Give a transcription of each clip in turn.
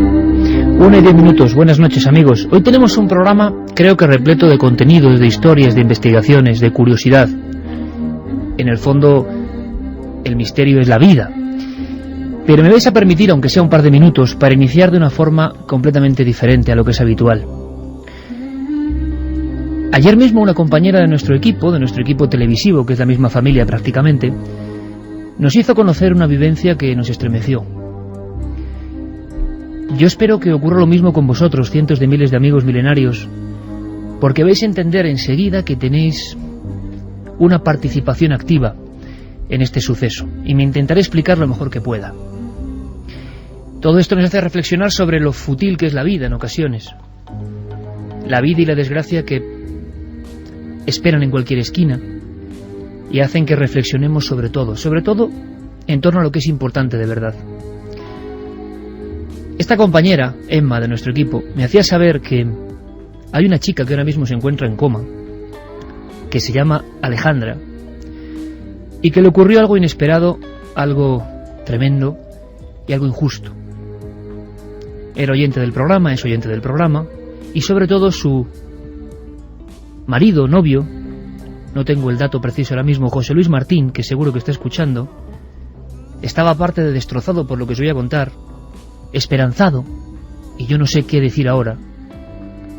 1:10. Buenas noches, amigos. Hoy tenemos un programa, creo que repleto de contenidos, de historias, de investigaciones, de curiosidad. En el fondo, el misterio es la vida. Pero me vais a permitir, aunque sea un par de minutos, para iniciar de una forma completamente diferente a lo que es habitual. Ayer mismo una compañera de nuestro equipo televisivo, que es la misma familia prácticamente, nos hizo conocer una vivencia que nos estremeció. Yo espero que ocurra lo mismo con vosotros, cientos de miles de amigos milenarios, porque vais a entender enseguida que tenéis una participación activa en este suceso, y me intentaré explicar lo mejor que pueda. Todo esto nos hace reflexionar sobre lo fútil que es la vida en ocasiones. La vida y la desgracia que esperan en cualquier esquina y hacen que reflexionemos sobre todo en torno a lo que es importante de verdad. Esta compañera, Emma, de nuestro equipo, me hacía saber que hay una chica que ahora mismo se encuentra en coma, que se llama Alejandra, y que le ocurrió algo inesperado, algo tremendo y algo injusto. Era oyente del programa, es oyente del programa, y sobre todo su marido, novio, no tengo el dato preciso ahora mismo, José Luis Martín, que seguro que está escuchando, estaba aparte de destrozado por lo que os voy a contar, esperanzado, y yo no sé qué decir ahora,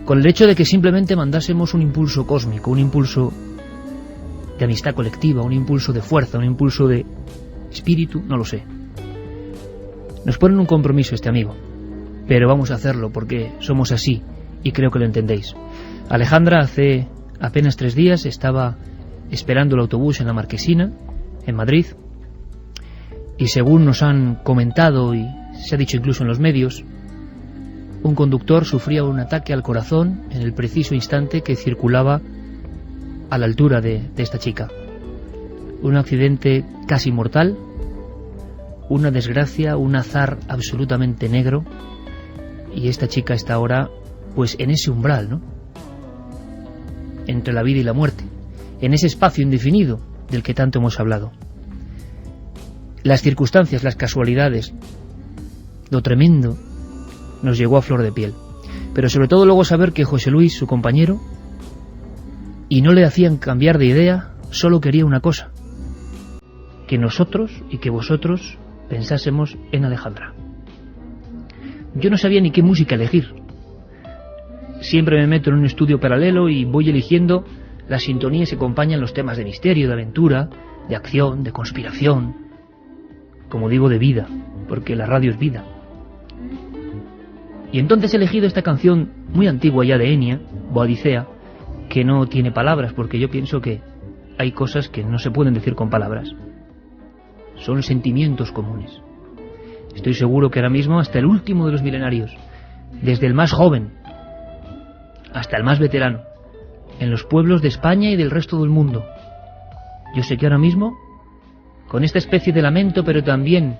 con el hecho de que simplemente mandásemos un impulso cósmico, un impulso de amistad colectiva, un impulso de fuerza, un impulso de espíritu, no lo sé. Nos ponen un compromiso este amigo, pero vamos a hacerlo porque somos así y creo que lo entendéis. Alejandra hace apenas 3 días estaba esperando el autobús en la Marquesina, en Madrid, y según nos han comentado y se ha dicho incluso en los medios, un conductor sufría un ataque al corazón en el preciso instante que circulaba a la altura de esta chica. Un accidente casi mortal, una desgracia, un azar absolutamente negro, y esta chica está ahora pues en ese umbral, ¿no?, entre la vida y la muerte, en ese espacio indefinido del que tanto hemos hablado. Las circunstancias, las casualidades, lo tremendo nos llegó a flor de piel, pero sobre todo luego saber que José Luis, su compañero, y no le hacían cambiar de idea, solo quería una cosa: que nosotros y que vosotros pensásemos en Alejandra. Yo no sabía ni qué música elegir. Siempre me meto en un estudio paralelo y voy eligiendo las sintonías que acompañan los temas de misterio, de aventura, de acción, de conspiración, como digo, de vida, porque la radio es vida. Y entonces he elegido esta canción muy antigua ya de Enya, Boadicea, que no tiene palabras, porque yo pienso que hay cosas que no se pueden decir con palabras. Son sentimientos comunes. Estoy seguro que ahora mismo hasta el último de los milenarios, desde el más joven hasta el más veterano, en los pueblos de España y del resto del mundo, yo sé que ahora mismo, con esta especie de lamento, pero también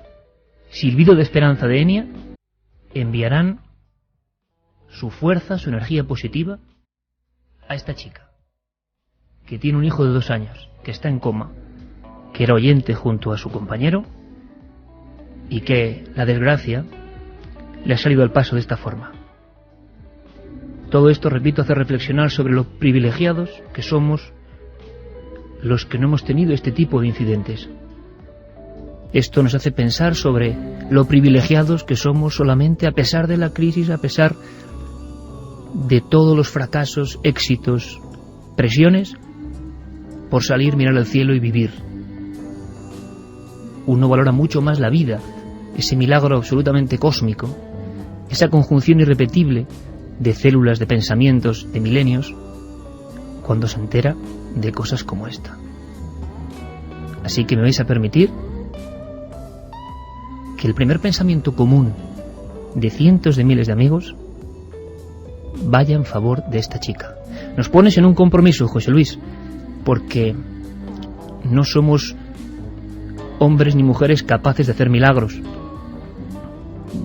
silbido de esperanza de Enya, enviarán su fuerza, su energía positiva a esta chica, que tiene un hijo de 2 años, que está en coma, que era oyente junto a su compañero, y que la desgracia le ha salido al paso de esta forma. Todo esto, repito, hace reflexionar sobre lo privilegiados que somos los que no hemos tenido este tipo de incidentes. Esto nos hace pensar sobre lo privilegiados que somos solamente a pesar de la crisis, a pesar de todos los fracasos, éxitos, presiones, por salir, mirar al cielo y vivir. Uno valora mucho más la vida, ese milagro absolutamente cósmico, esa conjunción irrepetible de células, de pensamientos, de milenios, cuando se entera de cosas como esta. Así que me vais a permitir que el primer pensamiento común de cientos de miles de amigos vaya en favor de esta chica. Nos pones en un compromiso, José Luis, porque no somos hombres ni mujeres capaces de hacer milagros.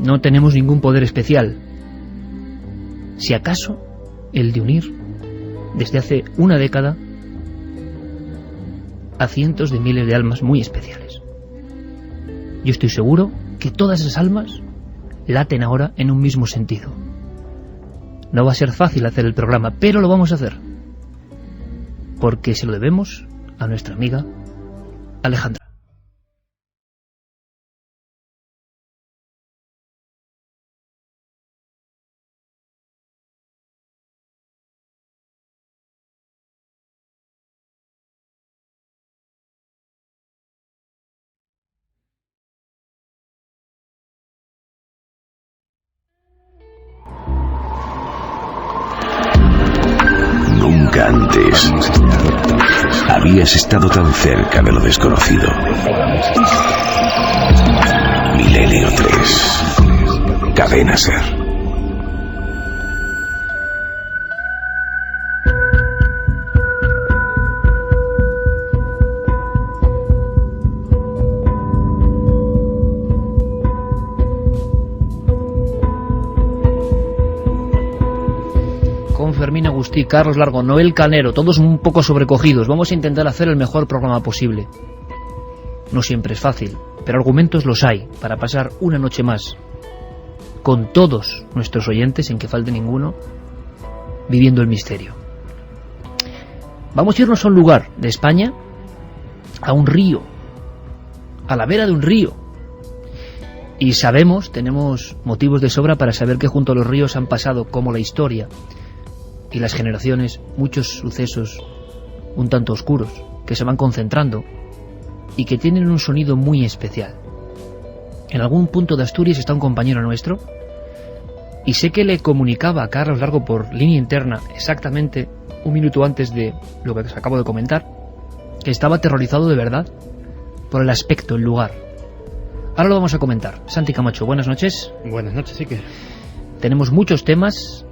No tenemos ningún poder especial. Si acaso, el de unir, desde hace una década, a cientos de miles de almas muy especiales. Yo estoy seguro que todas esas almas laten ahora en un mismo sentido. No va a ser fácil hacer el programa, pero lo vamos a hacer, porque se lo debemos a nuestra amiga Alejandra. Nunca antes habías estado tan cerca de lo desconocido. Milenio 3. Cadena Ser. Fermín Agustí, Carlos Largo, Noel Canero, todos un poco sobrecogidos. Vamos a intentar hacer el mejor programa posible. No siempre es fácil, pero argumentos los hay para pasar una noche más con todos nuestros oyentes, sin que falte ninguno, viviendo el misterio. Vamos a irnos a un lugar de España, a un río, a la vera de un río. Y tenemos motivos de sobra para saber que junto a los ríos han pasado, como la historia y las generaciones, muchos sucesos un tanto oscuros que se van concentrando y que tienen un sonido muy especial. En algún punto de Asturias está un compañero nuestro y sé que le comunicaba a Carlos Largo por línea interna exactamente un minuto antes de lo que os acabo de comentar, que estaba aterrorizado de verdad por el aspecto, el lugar. Ahora lo vamos a comentar. Santi Camacho, buenas noches. Buenas noches, Iker. Tenemos muchos temas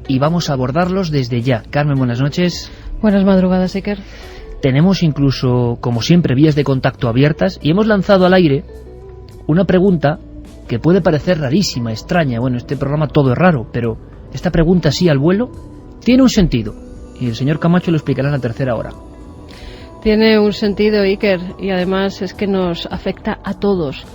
y vamos a abordarlos desde ya. Carmen, buenas noches. Buenas madrugadas, Iker. Tenemos incluso, como siempre, vías de contacto abiertas y hemos lanzado al aire una pregunta que puede parecer rarísima, extraña. Bueno, este programa todo es raro, pero esta pregunta así al vuelo tiene un sentido y el señor Camacho lo explicará en la tercera hora. Tiene un sentido, Iker, y además es que nos afecta a todos.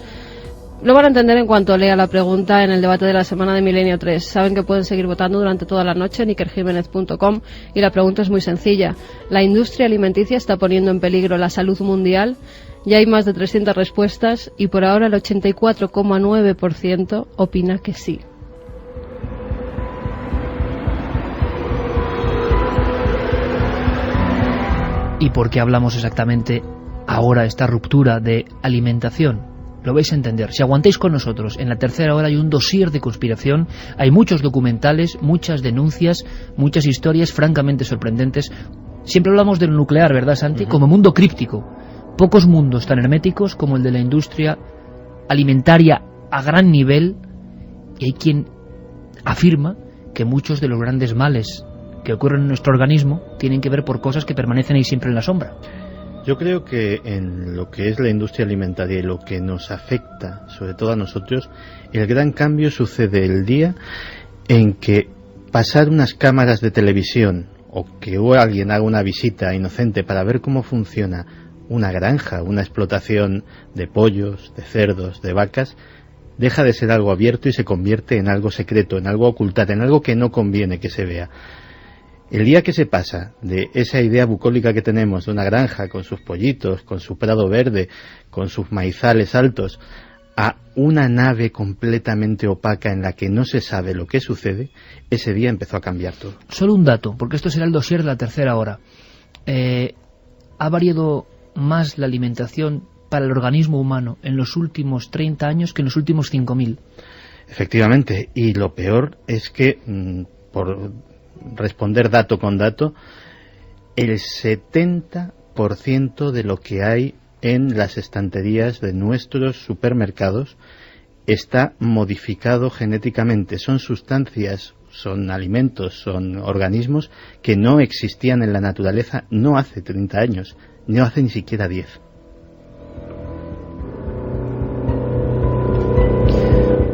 Lo van a entender en cuanto lea la pregunta en el debate de la semana de Milenio 3. Saben que pueden seguir votando durante toda la noche en ikerjimenez.com y la pregunta es muy sencilla. ¿La industria alimenticia está poniendo en peligro la salud mundial? Ya hay más de 300 respuestas y por ahora el 84,9% opina que sí. ¿Y por qué hablamos exactamente ahora de esta ruptura de alimentación? Lo vais a entender. Si aguantáis con nosotros, en la tercera hora hay un dossier de conspiración, hay muchos documentales, muchas denuncias, muchas historias francamente sorprendentes. Siempre hablamos del nuclear, ¿verdad, Santi? Como mundo críptico. Pocos mundos tan herméticos como el de la industria alimentaria a gran nivel, y hay quien afirma que muchos de los grandes males que ocurren en nuestro organismo tienen que ver por cosas que permanecen ahí siempre en la sombra. Yo creo que en lo que es la industria alimentaria y lo que nos afecta, sobre todo a nosotros, el gran cambio sucede el día en que pasar unas cámaras de televisión o que alguien haga una visita inocente para ver cómo funciona una granja, una explotación de pollos, de cerdos, de vacas, deja de ser algo abierto y se convierte en algo secreto, en algo ocultado, en algo que no conviene que se vea. El día que se pasa de esa idea bucólica que tenemos de una granja con sus pollitos, con su prado verde, con sus maizales altos, a una nave completamente opaca en la que no se sabe lo que sucede, ese día empezó a cambiar todo. Solo un dato, porque esto será el dossier de la tercera hora. ¿Ha variado más la alimentación para el organismo humano en los últimos 30 años que en los últimos 5.000? Efectivamente, y lo peor es que, por responder dato con dato, el 70% de lo que hay en las estanterías de nuestros supermercados está modificado genéticamente. Son sustancias, son alimentos, son organismos que no existían en la naturaleza no hace 30 años, no hace ni siquiera 10.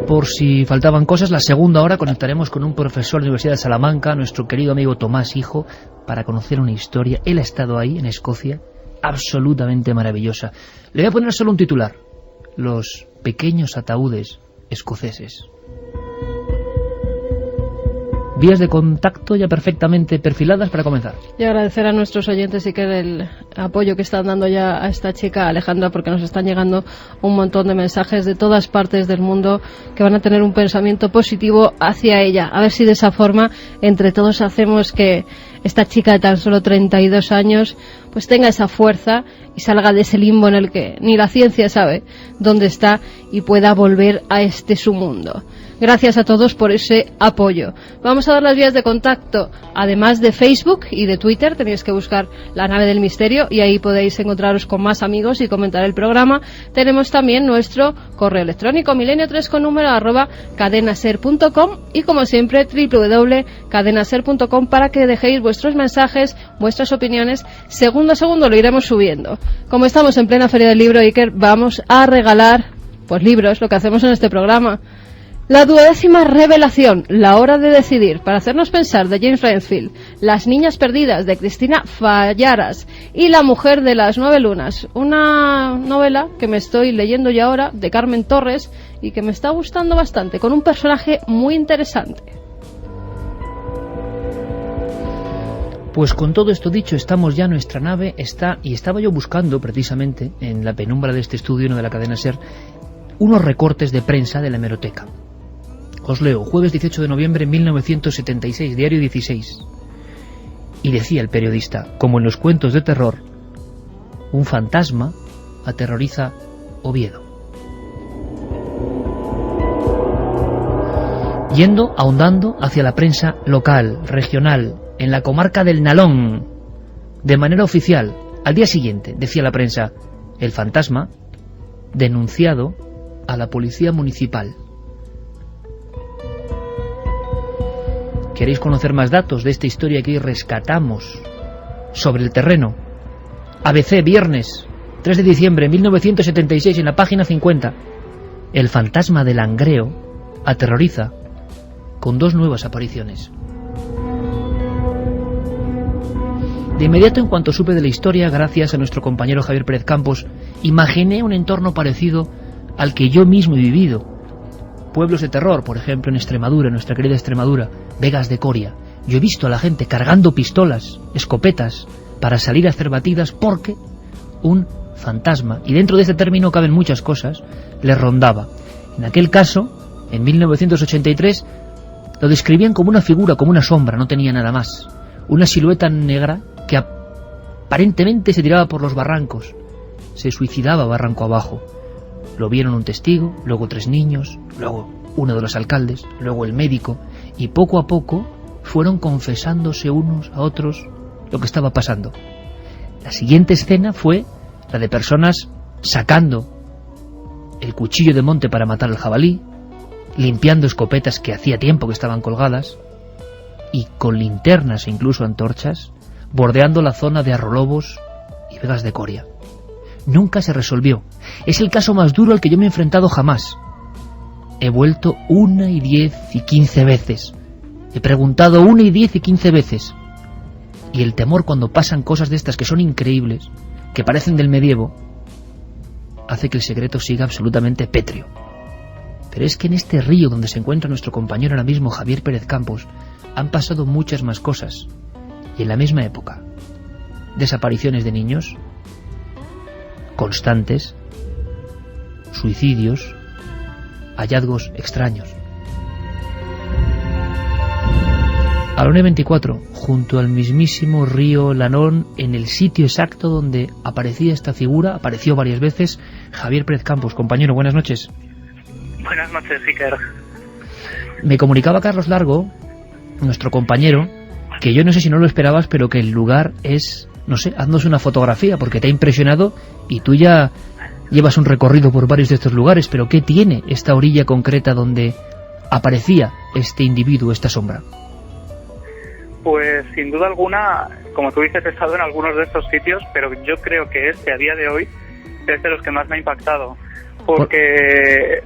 Por si faltaban cosas, la segunda hora conectaremos con un profesor de la Universidad de Salamanca, nuestro querido amigo Tomás Hijo, para conocer una historia. Él ha estado ahí, en Escocia, absolutamente maravillosa. Le voy a poner solo un titular: los pequeños ataúdes escoceses. Vías de contacto ya perfectamente perfiladas para comenzar. Y agradecer a nuestros oyentes y que el apoyo que están dando ya a esta chica Alejandra, porque nos están llegando un montón de mensajes de todas partes del mundo que van a tener un pensamiento positivo hacia ella. A ver si de esa forma entre todos hacemos que esta chica de tan solo 32 años pues tenga esa fuerza y salga de ese limbo en el que ni la ciencia sabe dónde está y pueda volver a este su mundo. Gracias a todos por ese apoyo. Vamos a dar las vías de contacto, además de Facebook y de Twitter. Tenéis que buscar La Nave del Misterio y ahí podéis encontraros con más amigos y comentar el programa. Tenemos también nuestro correo electrónico milenio3con_cadenaser.com y como siempre www.cadenaser.com para que dejéis vuestros mensajes, vuestras opiniones. Segundo a segundo lo iremos subiendo. Como estamos en plena Feria del Libro, Iker, vamos a regalar pues libros, lo que hacemos en este programa. La 12ª revelación, La hora de decidir, para hacernos pensar, de James Redfield, Las niñas perdidas, de Cristina Fallaras, y La mujer de las 9 lunas, una novela que me estoy leyendo ya ahora, de Carmen Torres, y que me está gustando bastante, con un personaje muy interesante. Pues con todo esto dicho, estamos ya, nuestra nave está, y estaba yo buscando precisamente, en la penumbra de este estudio, no de la cadena SER, unos recortes de prensa de la hemeroteca. Os leo, jueves 18 de noviembre de 1976, diario 16. Y decía el periodista, como en los cuentos de terror, un fantasma aterroriza Oviedo. Yendo, ahondando hacia la prensa local, regional, en la comarca del Nalón, de manera oficial, al día siguiente, decía la prensa, el fantasma denunciado a la policía municipal. ¿Queréis conocer más datos de esta historia que hoy rescatamos sobre el terreno? ABC, viernes 3 de diciembre de 1976, en la página 50. El fantasma del Langreo aterroriza con 2 nuevas apariciones. De inmediato, en cuanto supe de la historia, gracias a nuestro compañero Javier Pérez Campos, imaginé un entorno parecido al que yo mismo he vivido. Pueblos de terror, por ejemplo, en Extremadura, en nuestra querida Extremadura, Vegas de Coria. Yo he visto a la gente cargando pistolas, escopetas, para salir a hacer batidas porque un fantasma, y dentro de este término caben muchas cosas, les rondaba. En aquel caso, en 1983, lo describían como una figura, como una sombra, no tenía nada más. Una silueta negra que aparentemente se tiraba por los barrancos, se suicidaba barranco abajo. Lo vieron un testigo, luego 3 niños, luego uno de los alcaldes, luego el médico, y poco a poco fueron confesándose unos a otros lo que estaba pasando. La siguiente escena fue la de personas sacando el cuchillo de monte para matar al jabalí, limpiando escopetas que hacía tiempo que estaban colgadas, y con linternas e incluso antorchas, bordeando la zona de Arrolobos y Vegas de Coria. Nunca se resolvió. Es el caso más duro al que yo me he enfrentado jamás. He vuelto 1 y 10 y 15 veces. He preguntado 1 y 10 y 15 veces. Y el temor cuando pasan cosas de estas que son increíbles, que parecen del medievo, hace que el secreto siga absolutamente pétreo. Pero es que en este río donde se encuentra nuestro compañero ahora mismo, Javier Pérez Campos, han pasado muchas más cosas. Y en la misma época, desapariciones de niños constantes, suicidios, hallazgos extraños. A la 1:24, junto al mismísimo río Lanón, en el sitio exacto donde aparecía esta figura, apareció varias veces, Javier Pérez Campos. Compañero, buenas noches. Buenas noches, Iker. Me comunicaba Carlos Largo, nuestro compañero, que yo no sé si no lo esperabas, pero que el lugar es, no sé, haznos una fotografía, porque te ha impresionado y tú ya llevas un recorrido por varios de estos lugares, pero ¿qué tiene esta orilla concreta donde aparecía este individuo, esta sombra? Pues sin duda alguna, como tú dices, he estado en algunos de estos sitios, pero yo creo que este, a día de hoy, es de los que más me ha impactado. Porque,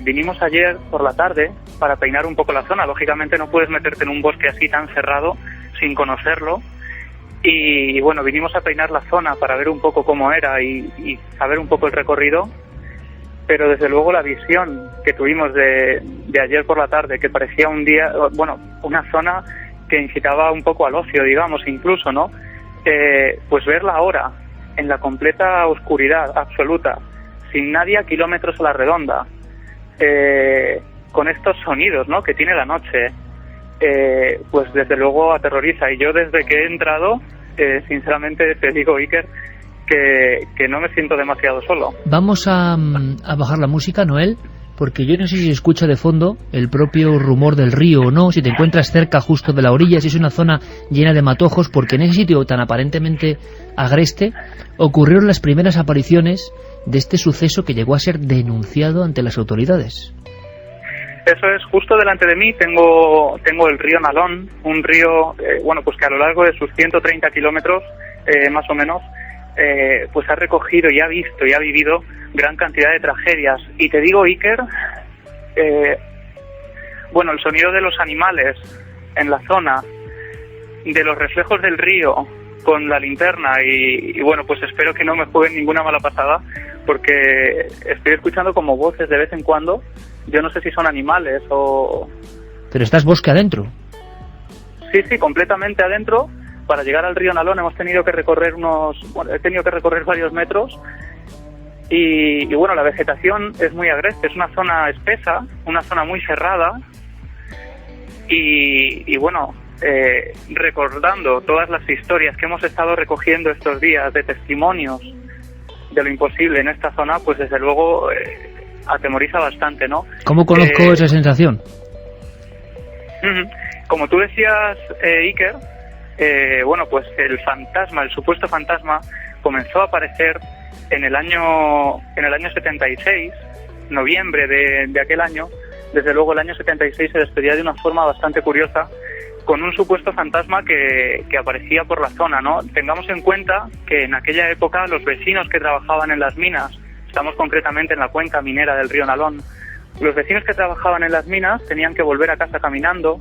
vinimos ayer por la tarde para peinar un poco la zona. Lógicamente no puedes meterte en un bosque así tan cerrado sin conocerlo. Y bueno, vinimos a peinar la zona para ver un poco cómo era y saber un poco el recorrido. pero desde luego la visión que tuvimos de ayer por la tarde, que parecía un día, bueno, una zona que incitaba un poco al ocio, digamos, incluso, ¿no? Pues verla ahora, en la completa oscuridad absoluta, sin nadie a kilómetros a la redonda, con estos sonidos, ¿no?, que tiene la noche, pues desde luego aterroriza. Y yo desde que he entrado, sinceramente te digo, Iker, que no me siento demasiado solo. Vamos a bajar la música, Noel, porque yo no sé si se escucha de fondo el propio rumor del río o no, si te encuentras cerca justo de la orilla, si es una zona llena de matojos, porque en ese sitio tan aparentemente agreste ocurrieron las primeras apariciones de este suceso que llegó a ser denunciado ante las autoridades. Eso es, justo delante de mí tengo el río Nalón, un río, bueno, pues que a lo largo de sus 130 kilómetros, más o menos, pues ha recogido y ha visto y ha vivido gran cantidad de tragedias. Y te digo, Iker, bueno, el sonido de los animales en la zona, de los reflejos del río con la linterna y bueno, pues espero que no me jueguen ninguna mala pasada, porque estoy escuchando como voces de vez en cuando. Yo no sé si son animales o... Pero estás bosque adentro. Sí, completamente adentro. Para llegar al río Nalón hemos tenido que recorrer he tenido que recorrer varios metros y bueno, la vegetación es muy agreste, es una zona espesa, una zona muy cerrada y bueno, recordando todas las historias que hemos estado recogiendo estos días de testimonios de lo imposible en esta zona, pues desde luego atemoriza bastante, ¿no? ¿Cómo conozco esa sensación? Como tú decías, Iker, bueno, pues el supuesto fantasma comenzó a aparecer en el año 76, noviembre de aquel año. Desde luego el año 76 se despedía de una forma bastante curiosa, con un supuesto fantasma que aparecía por la zona, ¿no? Tengamos en cuenta que en aquella época los vecinos que trabajaban en las minas, estamos concretamente en la cuenca minera del río Nalón, los vecinos que trabajaban en las minas tenían que volver a casa caminando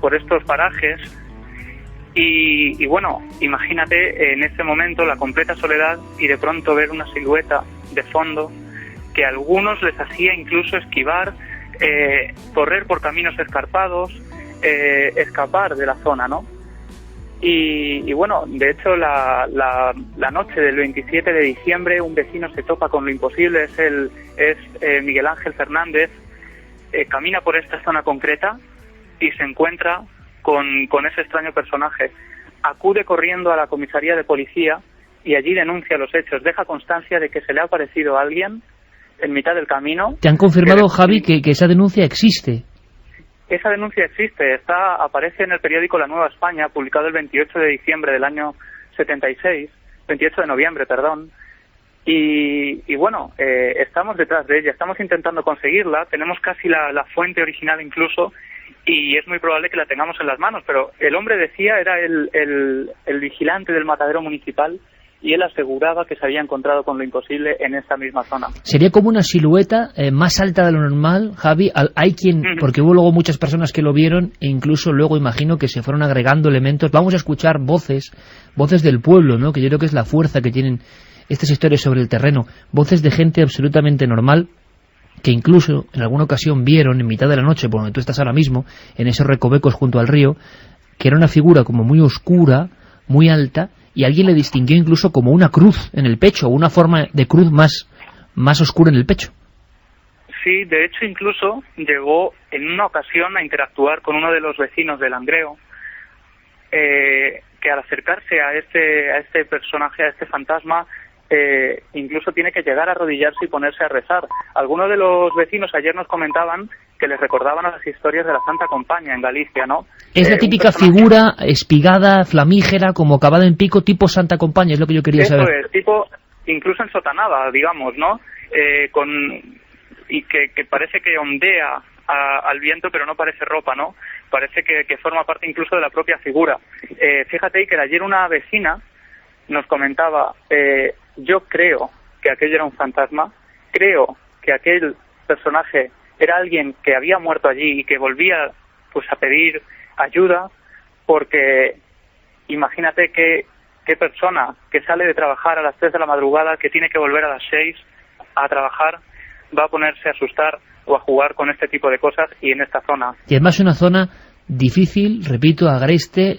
por estos parajes. Y bueno, imagínate en este momento la completa soledad y de pronto ver una silueta de fondo que a algunos les hacía incluso esquivar, correr por caminos escarpados, escapar de la zona, ¿no? Y bueno, de hecho la noche del 27 de diciembre un vecino se topa con lo imposible, es Miguel Ángel Fernández, camina por esta zona concreta y se encuentra con ese extraño personaje. Acude corriendo a la comisaría de policía y allí denuncia los hechos. Deja constancia de que se le ha aparecido a alguien en mitad del camino. ¿Te han confirmado, Javi, que esa denuncia existe? Esa denuncia existe. Aparece en el periódico La Nueva España, publicado el 28 de diciembre del año 76, 28 de noviembre, perdón. Y bueno, estamos detrás de ella, estamos intentando conseguirla. Tenemos casi la fuente original incluso, y es muy probable que la tengamos en las manos, pero el hombre decía era el vigilante del matadero municipal y él aseguraba que se había encontrado con lo imposible en esta misma zona. Sería como una silueta más alta de lo normal, Javi. Hay quien, porque hubo luego muchas personas que lo vieron e incluso luego imagino que se fueron agregando elementos. Vamos a escuchar voces del pueblo, ¿no? Que yo creo que es la fuerza que tienen estas historias sobre el terreno, voces de gente absolutamente normal, que incluso en alguna ocasión vieron en mitad de la noche, por donde tú estás ahora mismo, en esos recovecos junto al río, que era una figura como muy oscura, muy alta, y alguien le distinguió incluso como una cruz en el pecho, una forma de cruz más oscura en el pecho. Sí, de hecho incluso llegó en una ocasión a interactuar con uno de los vecinos del Langreo, que al acercarse a este personaje, a este fantasma, incluso tiene que llegar a arrodillarse y ponerse a rezar. Algunos de los vecinos ayer nos comentaban que les recordaban a las historias de la Santa Compaña en Galicia, ¿no? Es la típica figura espigada, flamígera, como acabada en pico, tipo Santa Compaña, es lo que yo quería saber. Eso es, tipo, incluso ensotanada, digamos, ¿no? Y que parece que ondea al viento, pero no parece ropa, ¿no? Parece que forma parte incluso de la propia figura. Fíjate que ayer una vecina nos comentaba, yo creo que aquello era un fantasma, creo que aquel personaje era alguien que había muerto allí y que volvía pues a pedir ayuda, porque imagínate qué persona que sale de trabajar a las 3 de la madrugada, que tiene que volver a las 6, a trabajar va a ponerse a asustar o a jugar con este tipo de cosas, y en esta zona. Y además una zona difícil, repito, agreste,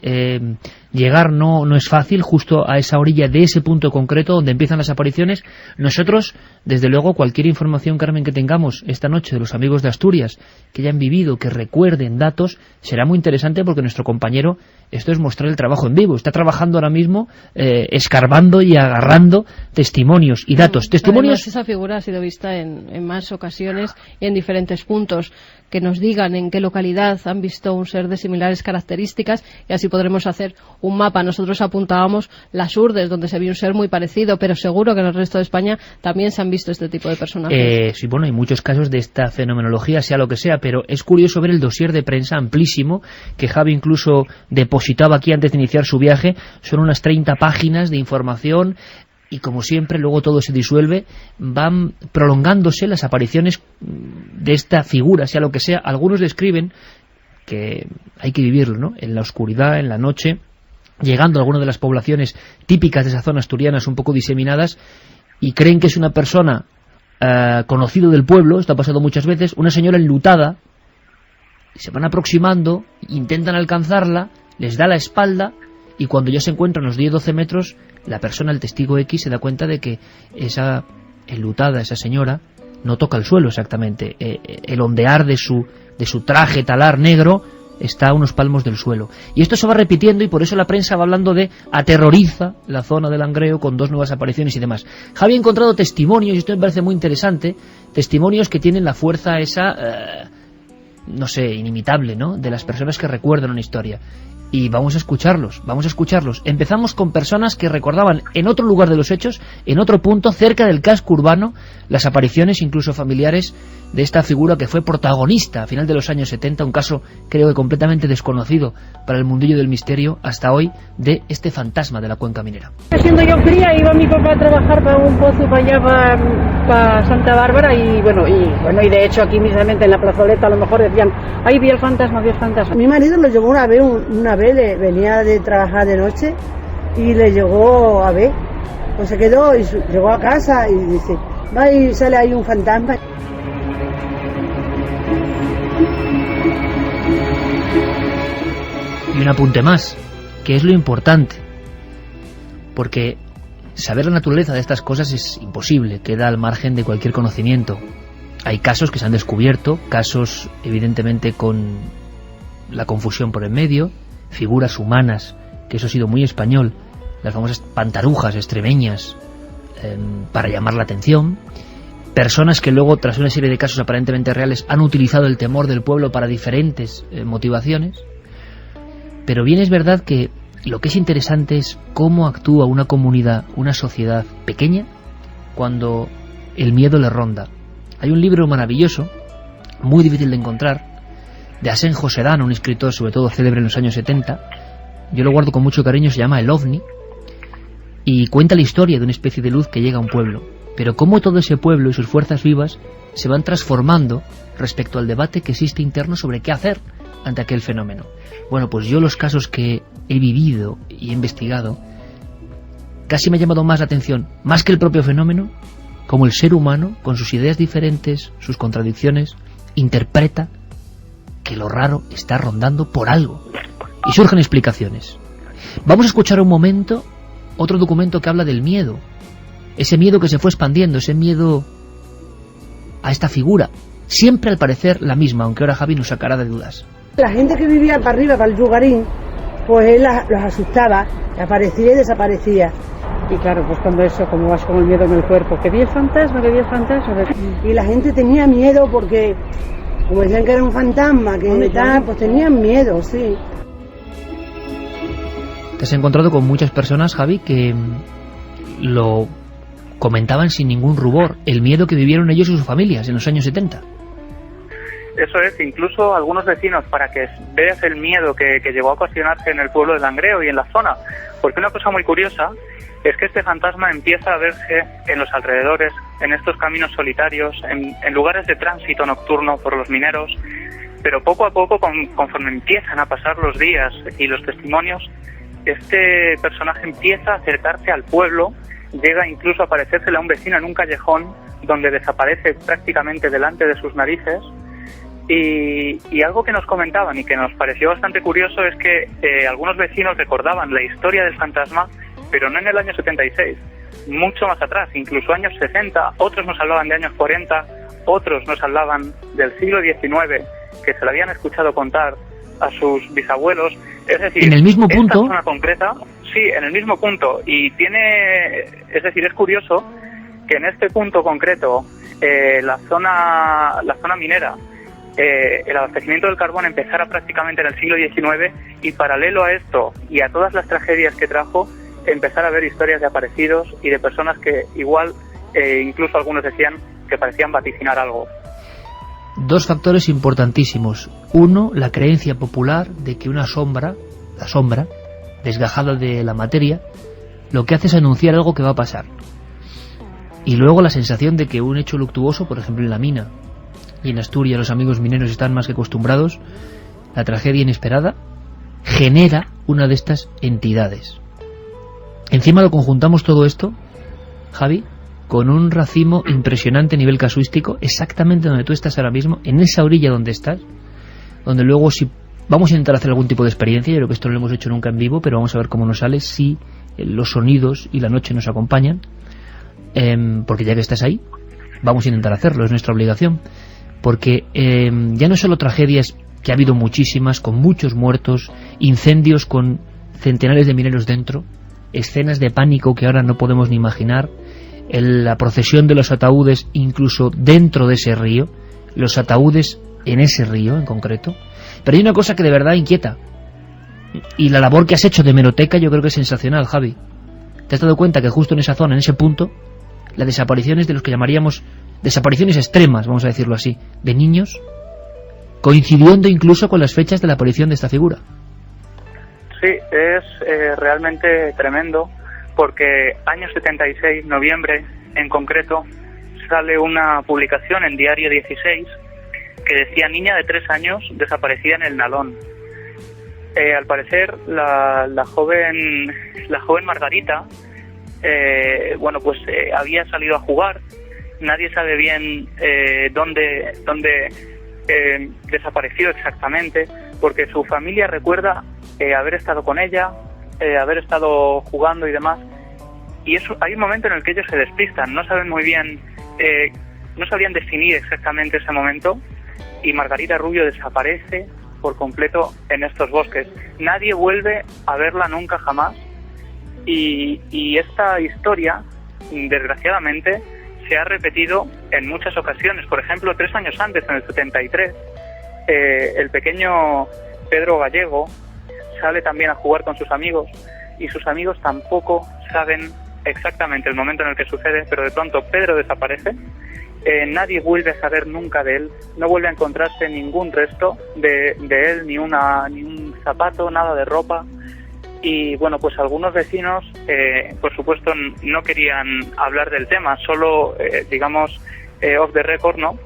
llegar no es fácil, justo a esa orilla de ese punto concreto donde empiezan las apariciones. Nosotros, desde luego, cualquier información, Carmen, que tengamos esta noche de los amigos de Asturias, que hayan vivido, que recuerden datos, será muy interesante, porque nuestro compañero, esto es mostrar el trabajo en vivo, está trabajando ahora mismo, escarbando y agarrando testimonios y datos. Testimonios. Además, esa figura ha sido vista en más ocasiones y en diferentes puntos. Que nos digan en qué localidad han visto un ser de similares características, y así podremos hacer un mapa. Nosotros apuntábamos las Urdes, donde se vio un ser muy parecido, pero seguro que en el resto de España también se han visto este tipo de personajes. Sí, bueno, hay muchos casos de esta fenomenología, sea lo que sea, pero es curioso ver el dossier de prensa amplísimo que Javi incluso depositaba aquí antes de iniciar su viaje. Son unas 30 páginas de información. Y como siempre, luego todo se disuelve, van prolongándose las apariciones de esta figura, sea lo que sea. Algunos describen que hay que vivirlo, ¿no?, en la oscuridad, en la noche, llegando a algunas de las poblaciones típicas de esa zona asturianas, un poco diseminadas, y creen que es una persona conocido del pueblo. Esto ha pasado muchas veces, una señora enlutada, y se van aproximando, intentan alcanzarla, les da la espalda, y cuando ya se encuentran a unos 10-12 metros, la persona, el testigo X, se da cuenta de que esa enlutada, esa señora, no toca el suelo exactamente. El ondear de su traje talar negro está a unos palmos del suelo. Y esto se va repitiendo, y por eso la prensa va hablando de aterroriza la zona del Langreo con 2 nuevas apariciones y demás. Javi ha encontrado testimonios, y esto me parece muy interesante, testimonios que tienen la fuerza esa, no sé, inimitable, ¿no?, de las personas que recuerdan una historia. Y vamos a escucharlos. Empezamos con personas que recordaban en otro lugar de los hechos, en otro punto, cerca del casco urbano, las apariciones incluso familiares de esta figura que fue protagonista a final de los años 70, un caso creo que completamente desconocido para el mundillo del misterio hasta hoy, de este fantasma de la cuenca minera. Siendo yo cría, iba mi papá a trabajar para un pozo para allá, para Santa Bárbara, y de hecho aquí mismamente en la plazoleta a lo mejor decían, ahí vi el fantasma. Mi marido lo llevó una vez, venía de trabajar de noche y le llegó a ver, pues se quedó y llegó a casa y dice, va, y sale ahí un fantasma. Y un apunte más, que es lo importante, porque saber la naturaleza de estas cosas es imposible, queda al margen de cualquier conocimiento. Hay casos que se han descubierto, casos evidentemente con la confusión por en medio, figuras humanas, que eso ha sido muy español, las famosas pantarujas extremeñas, para llamar la atención, personas que luego, tras una serie de casos aparentemente reales, han utilizado el temor del pueblo para diferentes motivaciones. Pero bien es verdad que lo que es interesante es cómo actúa una comunidad, una sociedad pequeña, cuando el miedo le ronda. Hay un libro maravilloso, muy difícil de encontrar, de Asenjo Sedano, un escritor sobre todo célebre en los años 70, yo lo guardo con mucho cariño, se llama El OVNI, y cuenta la historia de una especie de luz que llega a un pueblo, pero cómo todo ese pueblo y sus fuerzas vivas se van transformando respecto al debate que existe interno sobre qué hacer ante aquel fenómeno. Bueno, pues yo los casos que he vivido y he investigado, casi me ha llamado más la atención, más que el propio fenómeno, como el ser humano, con sus ideas diferentes, sus contradicciones, interpreta que lo raro está rondando por algo. Y surgen explicaciones. Vamos a escuchar un momento otro documento que habla del miedo. Ese miedo que se fue expandiendo, ese miedo a esta figura. Siempre al parecer la misma, aunque ahora Javi nos sacará de dudas. La gente que vivía para arriba, para el Yugarín, pues él los asustaba, aparecía y desaparecía. Y claro, pues cuando eso, como vas con el miedo en el cuerpo, que vi el fantasma. Y la gente tenía miedo porque, como decían que era un fantasma, que tal, pues tenían miedo, sí. Te has encontrado con muchas personas, Javi, que lo comentaban sin ningún rubor, el miedo que vivieron ellos y sus familias en los años 70. Eso es, incluso algunos vecinos, para que veas el miedo que llegó a ocasionarse en el pueblo de Langreo y en la zona. Porque una cosa muy curiosa es que este fantasma empieza a verse en los alrededores, en estos caminos solitarios, en lugares de tránsito nocturno por los mineros, pero poco a poco, conforme empiezan a pasar los días y los testimonios, este personaje empieza a acercarse al pueblo, llega incluso a parecérsele a un vecino en un callejón, donde desaparece prácticamente delante de sus narices. Y algo que nos comentaban y que nos pareció bastante curioso es que algunos vecinos recordaban la historia del fantasma, pero no en el año 76, mucho más atrás, incluso años 60, otros nos hablaban de años 40, otros nos hablaban del siglo XIX, que se lo habían escuchado contar a sus bisabuelos. Es decir, en el mismo punto. Esta zona concreta, sí, en el mismo punto. Y es decir, es curioso que en este punto concreto, la zona minera, el abastecimiento del carbón empezara prácticamente en el siglo XIX, y paralelo a esto y a todas las tragedias que trajo, empezar a ver historias de aparecidos y de personas que igual, incluso algunos decían que parecían vaticinar algo. Dos factores importantísimos. Uno, la creencia popular de que una sombra, la sombra, desgajada de la materia, lo que hace es anunciar algo que va a pasar. Y luego la sensación de que un hecho luctuoso, por ejemplo en la mina, y en Asturias los amigos mineros están más que acostumbrados, la tragedia inesperada genera una de estas entidades. Encima lo conjuntamos todo esto, Javi, con un racimo impresionante a nivel casuístico, exactamente donde tú estás ahora mismo, en esa orilla donde estás, donde luego, si vamos a intentar hacer algún tipo de experiencia, yo creo que esto no lo hemos hecho nunca en vivo, pero vamos a ver cómo nos sale, si los sonidos y la noche nos acompañan, porque ya que estás ahí, vamos a intentar hacerlo, es nuestra obligación, porque ya no solo tragedias, que ha habido muchísimas, con muchos muertos, incendios con centenares de mineros dentro, escenas de pánico que ahora no podemos ni imaginar, la procesión de los ataúdes incluso dentro de ese río, los ataúdes en ese río en concreto. Pero hay una cosa que de verdad inquieta, y la labor que has hecho de hemeroteca yo creo que es sensacional, Javi. ¿Te has dado cuenta que justo en esa zona, en ese punto, las desapariciones de los que llamaríamos desapariciones extremas, vamos a decirlo así, de niños, coincidiendo incluso con las fechas de la aparición de esta figura? Sí, es realmente tremendo, porque año 76, noviembre en concreto, sale una publicación en Diario 16 que decía: niña de 3 años desaparecida en el Nalón. Al parecer la joven Margarita, había salido a jugar. Nadie sabe bien dónde desapareció exactamente, porque su familia recuerda haber estado con ella, haber estado jugando y demás, y eso, hay un momento en el que ellos se despistan, no saben muy bien, no sabrían definir exactamente ese momento, y Margarita Rubio desaparece por completo en estos bosques. Nadie vuelve a verla nunca jamás, y esta historia, desgraciadamente, se ha repetido en muchas ocasiones. Por ejemplo, 3 años antes, en el 73, el pequeño Pedro Gallego sale también a jugar con sus amigos, y sus amigos tampoco saben exactamente el momento en el que sucede, pero de pronto Pedro desaparece, nadie vuelve a saber nunca de él, no vuelve a encontrarse ningún resto de él, ni un zapato, nada de ropa. Y bueno, pues algunos vecinos, por supuesto, no querían hablar del tema, solo, off the record, ¿no?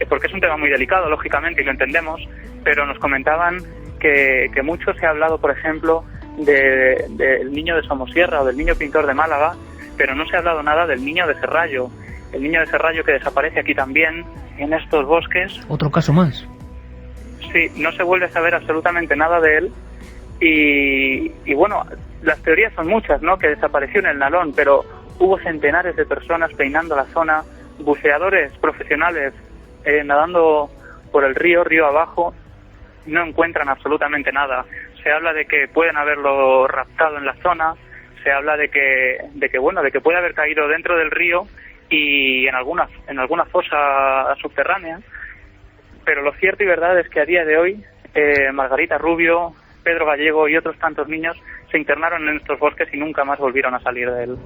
Porque es un tema muy delicado, lógicamente, y lo entendemos, pero nos comentaban que mucho se ha hablado, por ejemplo, del niño de Somosierra o del niño pintor de Málaga, pero no se ha hablado nada del niño de Serrallo, el niño de Serrallo que desaparece aquí también, en estos bosques. Otro caso más. Sí, no se vuelve a saber absolutamente nada de él. Y bueno, las teorías son muchas, ¿no? Que desapareció en el Nalón, pero hubo centenares de personas peinando la zona, buceadores profesionales nadando por el río abajo, no encuentran absolutamente nada. Se habla de que pueden haberlo raptado en la zona, se habla de que puede haber caído dentro del río y en alguna fosa subterránea, pero lo cierto y verdad es que a día de hoy Margarita Rubio, Pedro Gallego y otros tantos niños se internaron en estos bosques y nunca más volvieron a salir de él.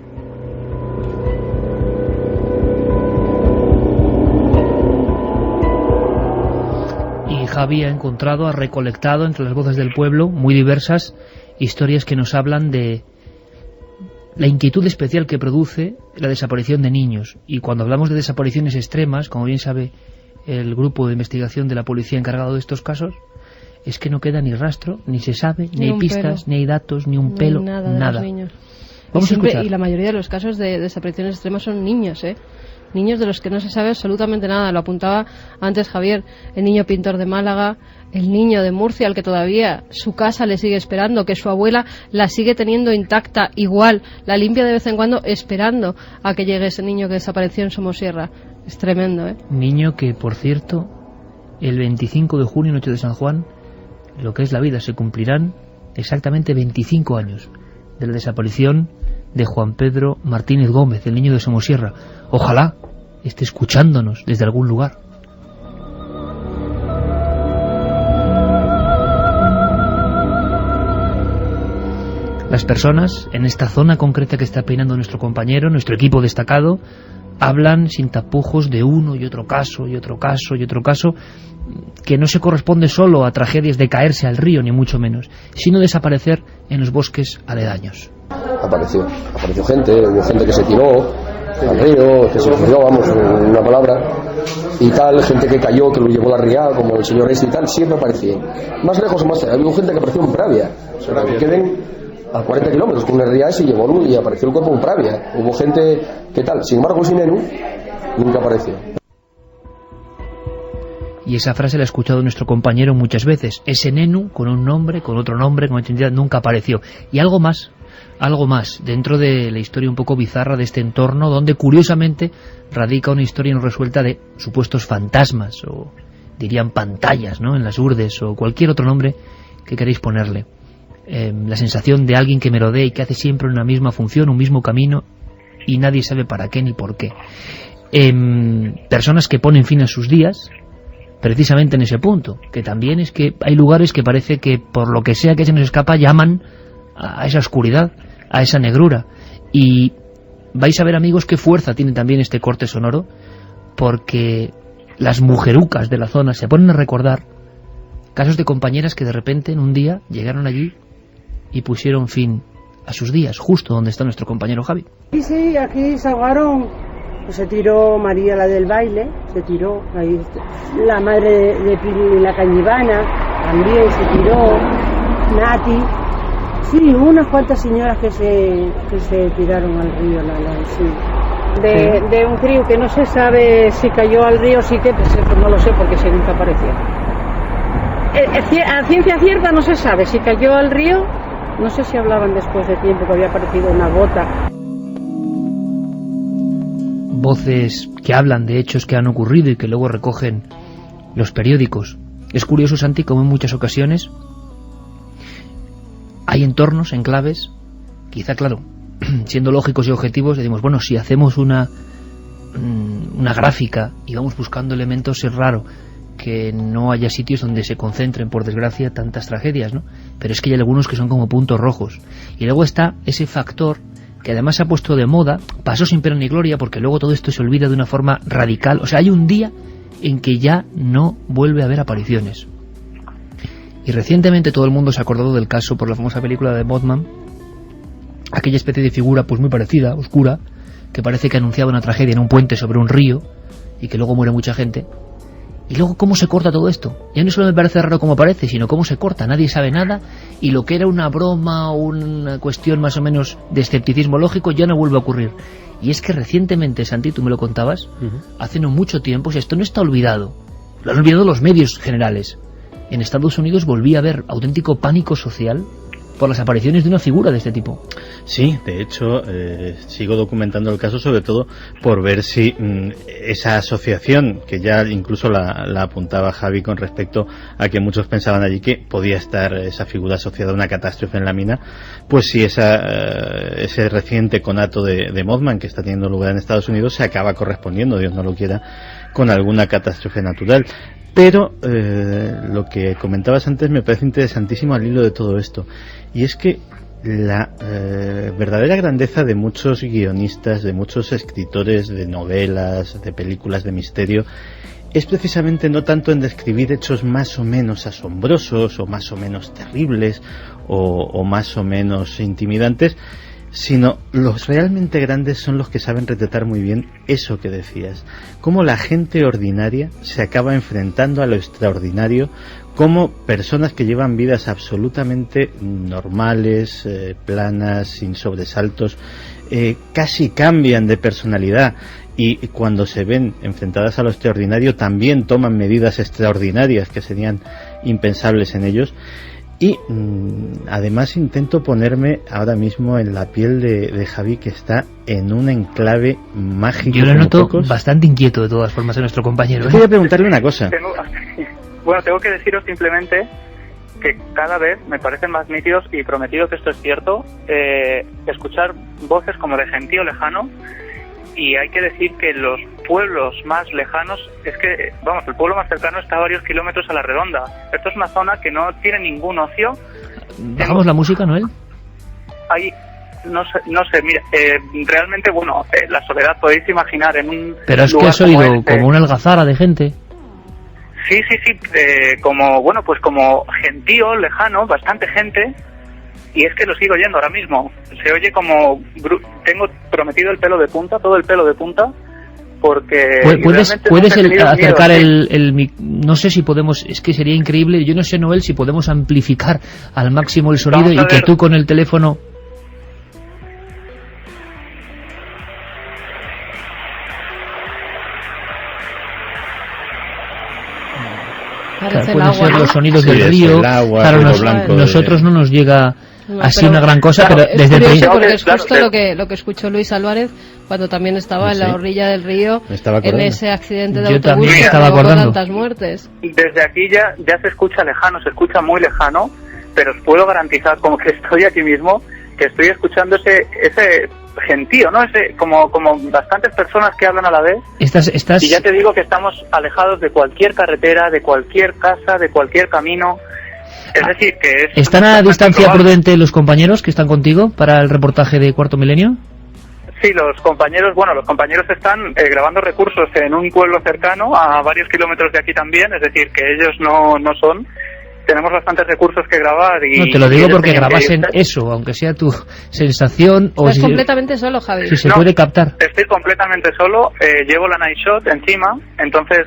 Y Javi ha recolectado entre las voces del pueblo, muy diversas, historias que nos hablan de la inquietud especial que produce la desaparición de niños. Y cuando hablamos de desapariciones extremas, como bien sabe el grupo de investigación de la policía encargado de estos casos, es que no queda ni rastro, ni se sabe, ni hay pistas, ni hay datos, ni un pelo, nada. Vamos a escuchar. Y la mayoría de los casos de desapariciones extremas son niños, niños de los que no se sabe absolutamente nada. Lo apuntaba antes Javier, el niño pintor de Málaga, el niño de Murcia, al que todavía su casa le sigue esperando, que su abuela la sigue teniendo intacta, igual, la limpia de vez en cuando, esperando a que llegue ese niño que desapareció en Somosierra. Es tremendo, ¿eh? Niño que, por cierto, el 25 de junio, noche de San Juan, lo que es la vida, se cumplirán exactamente 25 años de la desaparición de Juan Pedro Martínez Gómez, el niño de Somosierra. Ojalá esté escuchándonos desde algún lugar. Las personas en esta zona concreta que está peinando nuestro compañero, nuestro equipo destacado, hablan sin tapujos de uno y otro caso y otro caso y otro caso, que no se corresponde solo a tragedias de caerse al río, ni mucho menos, sino desaparecer en los bosques aledaños. Apareció gente, hubo gente que se tiró al río, que se suicidó, vamos, en una palabra, y tal, gente que cayó, que lo llevó la ría, como el señor este y tal, siempre aparecía. Más lejos o más cerca, hubo gente que apareció en Pravia, o sea, que queden a 40 kilómetros, con una ría y llevó y apareció el cuerpo en Pravia. Hubo gente que tal, sin embargo, ese nenu nunca apareció. Y esa frase la ha escuchado nuestro compañero muchas veces. Ese nenu, con un nombre, con otro nombre, con otra entidad, nunca apareció. Y algo más, dentro de la historia un poco bizarra de este entorno, donde curiosamente radica una historia no resuelta de supuestos fantasmas, o dirían pantallas, ¿no?, en las urdes, o cualquier otro nombre que queréis ponerle. La sensación de alguien que merodea y que hace siempre una misma función, un mismo camino, y nadie sabe para qué ni por qué. Personas que ponen fin a sus días precisamente en ese punto, que también es que hay lugares que parece que por lo que sea que se nos escapa llaman a esa oscuridad, a esa negrura. Y vais a ver, amigos, qué fuerza tiene también este corte sonoro, porque las mujerucas de la zona se ponen a recordar casos de compañeras que de repente en un día llegaron allí y pusieron fin a sus días, justo donde está nuestro compañero Javi. Sí, aquí se ahogaron, pues se tiró María, la del baile, se tiró, ahí, la madre de Pili, la cañivana, también se tiró, Nati, sí, hubo unas cuantas señoras que se tiraron al río, sí. De un crío que no se sabe si cayó al río, sí que pues no lo sé porque se nunca apareció. A ciencia cierta no se sabe si cayó al río. No sé si hablaban después de tiempo que había aparecido una gota. Voces que hablan de hechos que han ocurrido y que luego recogen los periódicos. Es curioso, Santi, como en muchas ocasiones hay entornos, enclaves, quizá, claro, siendo lógicos y objetivos, decimos, bueno, si hacemos una gráfica y vamos buscando elementos, es raro que no haya sitios donde se concentren, por desgracia, tantas tragedias, ¿no? Pero es que hay algunos que son como puntos rojos. Y luego está ese factor que además se ha puesto de moda, pasó sin pena ni gloria, porque luego todo esto se olvida de una forma radical. O sea, hay un día en que ya no vuelve a haber apariciones. Y recientemente todo el mundo se ha acordado del caso por la famosa película de Mothman, aquella especie de figura pues muy parecida, oscura, que parece que anunciaba una tragedia en un puente sobre un río y que luego muere mucha gente. Y luego, ¿cómo se corta todo esto? Ya no solo me parece raro cómo parece, sino cómo se corta. Nadie sabe nada, y lo que era una broma o una cuestión más o menos de escepticismo lógico ya no vuelve a ocurrir. Y es que recientemente, Santi, tú me lo contabas, hace no mucho tiempo, si esto no está olvidado, lo han olvidado los medios generales. En Estados Unidos volvía a haber auténtico pánico social por las apariciones de una figura de este tipo. Sí, de hecho, sigo documentando el caso sobre todo por ver si esa asociación, que ya incluso la apuntaba Javi con respecto a que muchos pensaban allí que podía estar esa figura asociada a una catástrofe en la mina, pues si ese reciente conato de Mothman que está teniendo lugar en Estados Unidos se acaba correspondiendo, Dios no lo quiera, con alguna catástrofe natural. Pero lo que comentabas antes me parece interesantísimo al hilo de todo esto, y es que la verdadera grandeza de muchos guionistas, de muchos escritores de novelas, de películas de misterio, es precisamente no tanto en describir hechos más o menos asombrosos o más o menos terribles o más o menos intimidantes, sino los realmente grandes son los que saben retratar muy bien eso que decías, cómo la gente ordinaria se acaba enfrentando a lo extraordinario, cómo personas que llevan vidas absolutamente normales, planas, sin sobresaltos, casi cambian de personalidad, y cuando se ven enfrentadas a lo extraordinario también toman medidas extraordinarias que serían impensables en ellos. Y además intento ponerme ahora mismo en la piel de Javi, que está en un enclave mágico. Yo lo noto bastante inquieto de todas formas a nuestro compañero. Quería preguntarle una cosa. Tengo que deciros simplemente que cada vez me parecen más nítidos, y prometido que esto es cierto, escuchar voces como de gentío lejano. Y hay que decir que los pueblos más lejanos, es que, vamos, el pueblo más cercano está a varios kilómetros a la redonda. Esto es una zona que no tiene ningún ocio. ¿Bajamos la música, Noel? Hay, no sé, mira, realmente, bueno, la soledad podéis imaginar en un... Pero es que has oído como una algazara de gente. Sí, como, bueno, pues como gentío lejano, bastante gente. Y es que lo sigo oyendo ahora mismo. Se oye como... Tengo prometido el pelo de punta, todo el pelo de punta, porque... ¿Puedes acercar no sé si podemos... Es que sería increíble. Yo no sé, Noel, si podemos amplificar al máximo el sonido y que tú con el teléfono... Pueden ser los sonidos del río. El agua, claro, nosotros no nos llega... así una gran cosa, claro, pero desde curioso, porque es justo lo que escuchó Luis Álvarez cuando también estaba en la orilla del río, en ese accidente de autobús que provocó tantas muertes. Desde aquí ya se escucha lejano, se escucha muy lejano, pero os puedo garantizar, como que estoy aquí mismo, que estoy escuchando ese gentío, ¿no? Ese como bastantes personas que hablan a la vez. Y ya te digo que estamos alejados de cualquier carretera, de cualquier casa, de cualquier camino. Es decir, que ¿Están a distancia prudente los compañeros que están contigo para el reportaje de Cuarto Milenio? Sí, los compañeros están grabando recursos en un pueblo cercano, a varios kilómetros de aquí también, es decir, que ellos no son. Tenemos bastantes recursos que grabar y... No, te lo digo porque grabasen eso, aunque sea tu sensación... ¿Estás completamente solo, Javi? Si se puede captar. Estoy completamente solo, llevo la Night Shot encima, entonces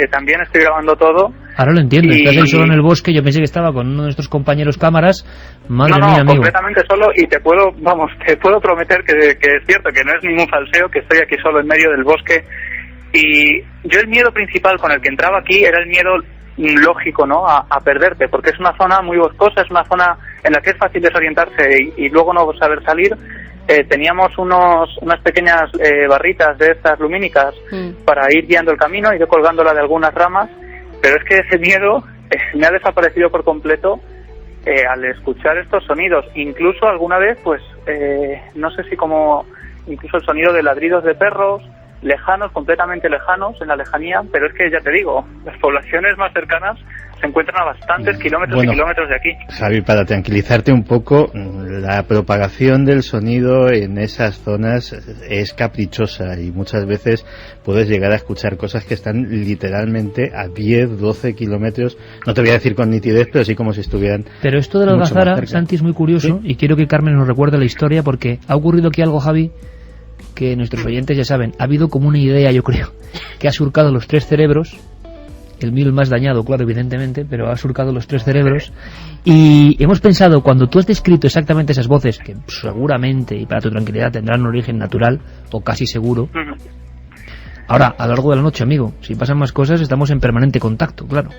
también estoy grabando todo. Ahora lo entiendo, estás ahí solo en el bosque, yo pensé que estaba con uno de nuestros compañeros cámaras. Madre mía, amigo. Completamente solo, y te puedo prometer que es cierto, que no es ningún falseo, que estoy aquí solo en medio del bosque. Y yo el miedo principal con el que entraba aquí era el miedo lógico, ¿no? A perderte, porque es una zona muy boscosa, es una zona en la que es fácil desorientarse y luego no saber salir. Teníamos unas pequeñas barritas de estas lumínicas para ir guiando el camino, iré colgándola de algunas ramas, pero es que ese miedo me ha desaparecido por completo al escuchar estos sonidos. Incluso alguna vez, pues, no sé si como incluso el sonido de ladridos de perros, lejanos, completamente lejanos, en la lejanía, pero es que ya te digo, las poblaciones más cercanas se encuentran a bastantes kilómetros y kilómetros de aquí. Javi, para tranquilizarte un poco, la propagación del sonido en esas zonas es caprichosa y muchas veces puedes llegar a escuchar cosas que están literalmente a 10, 12 kilómetros, no te voy a decir con nitidez, pero sí como si estuvieran. Pero esto de la algazara, Santi, es muy curioso, ¿sí? Y quiero que Carmen nos recuerde la historia, porque ha ocurrido aquí algo, Javi, que nuestros oyentes ya saben. Ha habido como una idea, yo creo, que ha surcado los tres cerebros, el mío el más dañado, claro, evidentemente, pero ha surcado los tres cerebros, y hemos pensado, cuando tú has descrito exactamente esas voces, que seguramente, y para tu tranquilidad, tendrán un origen natural, o casi seguro, ahora, a lo largo de la noche, amigo, si pasan más cosas, estamos en permanente contacto, claro.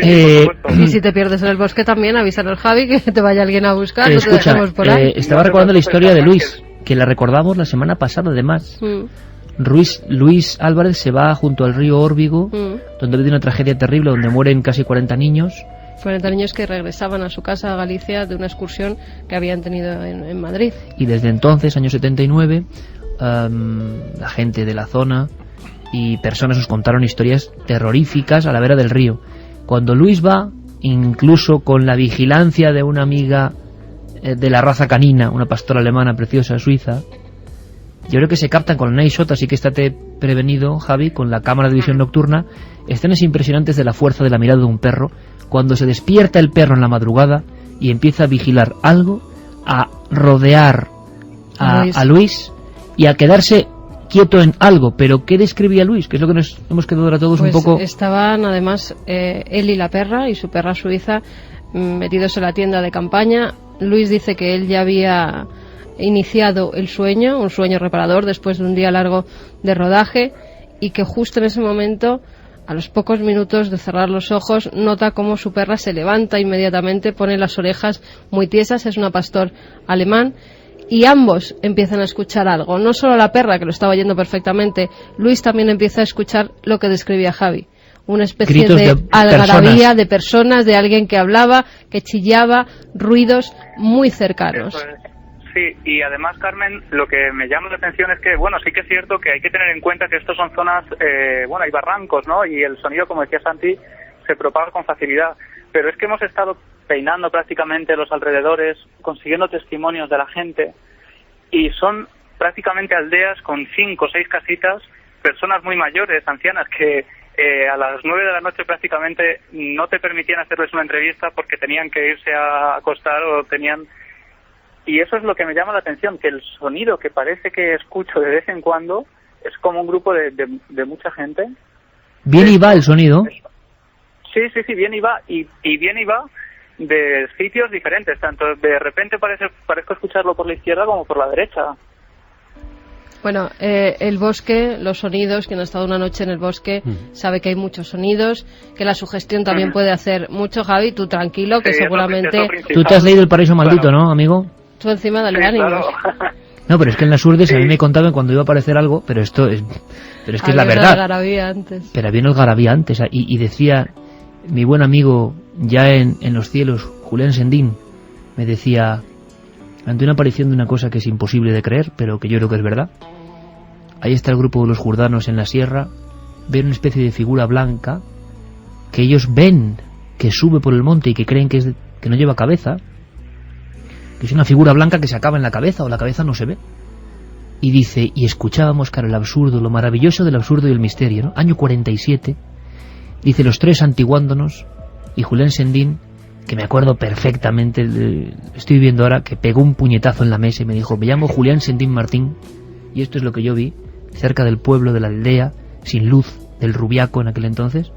Y si te pierdes en el bosque también, avísanos al Javi, que te vaya alguien a buscar, escucha, no te por ahí. Estaba recordando la historia de Luis, que la recordamos la semana pasada, además. Luis Álvarez se va junto al río Órbigo, donde vive una tragedia terrible, donde mueren casi 40 niños. 40 niños que regresaban a su casa, a Galicia, de una excursión que habían tenido en Madrid. Y desde entonces, año 79, la gente de la zona y personas nos contaron historias terroríficas a la vera del río. Cuando Luis va, incluso con la vigilancia de una amiga de la raza canina, una pastora alemana preciosa, suiza, yo creo que se captan con la Night Shot, así que estate prevenido, Javi, con la cámara de visión nocturna, escenas impresionantes de la fuerza de la mirada de un perro, cuando se despierta el perro en la madrugada y empieza a vigilar algo, a rodear a Luis y a quedarse quieto en algo. Pero ¿qué describía Luis? Que es lo que nos hemos quedado ahora todos pues un poco... Estaban además él y la perra y su perra suiza metidos en la tienda de campaña. Luis dice que él ya había iniciado el sueño, un sueño reparador después de un día largo de rodaje, y que justo en ese momento, a los pocos minutos de cerrar los ojos, nota cómo su perra se levanta inmediatamente, pone las orejas muy tiesas, es una pastor alemán, y ambos empiezan a escuchar algo. No solo la perra, que lo estaba oyendo perfectamente, Luis también empieza a escuchar lo que describía Javi. Una especie Gritos de algarabía personas. de personas, de alguien que hablaba, que chillaba, ruidos muy cercanos. Eso es. Sí, y además, Carmen, lo que me llama la atención es que, bueno, sí que es cierto que hay que tener en cuenta que estos son zonas, bueno, hay barrancos, ¿no? Y el sonido, como decía Santi, se propaga con facilidad. Pero es que hemos estado peinando prácticamente los alrededores, consiguiendo testimonios de la gente, y son prácticamente aldeas con 5 o 6 casitas, personas muy mayores, ancianas, que a las 9 de la noche prácticamente no te permitían hacerles una entrevista porque tenían que irse a acostar o tenían... Y eso es lo que me llama la atención, que el sonido que parece que escucho de vez en cuando es como un grupo de mucha gente. Bien y va el sonido. Sí, viene y va. Y viene y va de sitios diferentes. Tanto de repente parezco escucharlo por la izquierda como por la derecha. Bueno, el bosque, los sonidos, quien ha estado una noche en el bosque sabe que hay muchos sonidos, que la sugestión también puede hacer mucho. Javi, tú tranquilo, que Sí, seguramente... es lo principal. Tú te has leído El Paraíso Maldito, Claro. ¿no, amigo? Tú encima dale Sí, ánimos. claro. No, pero es que en las urdes a mí Sí. me contaban cuando iba a aparecer algo, pero es que es la Había una verdad. algarabía antes. Pero había un algarabía antes, y decía mi buen amigo ya en los cielos, Julián Sendín, me decía, ante una aparición de una cosa que es imposible de creer, pero que yo creo que es verdad, ahí está el grupo de los jurdanos en la sierra, ven una especie de figura blanca que ellos ven que sube por el monte y que creen que no lleva cabeza, que es una figura blanca que se acaba en la cabeza o la cabeza no se ve. Y dice, y escuchábamos, claro, el absurdo, lo maravilloso del absurdo y el misterio, ¿no? Año 47, dice, los tres antiguándonos, y Julián Sendín, que me acuerdo perfectamente, estoy viendo ahora, que pegó un puñetazo en la mesa y me dijo, me llamo Julián Sendín Martín, y esto es lo que yo vi, cerca del pueblo, de la aldea, sin luz, del Rubiaco en aquel entonces,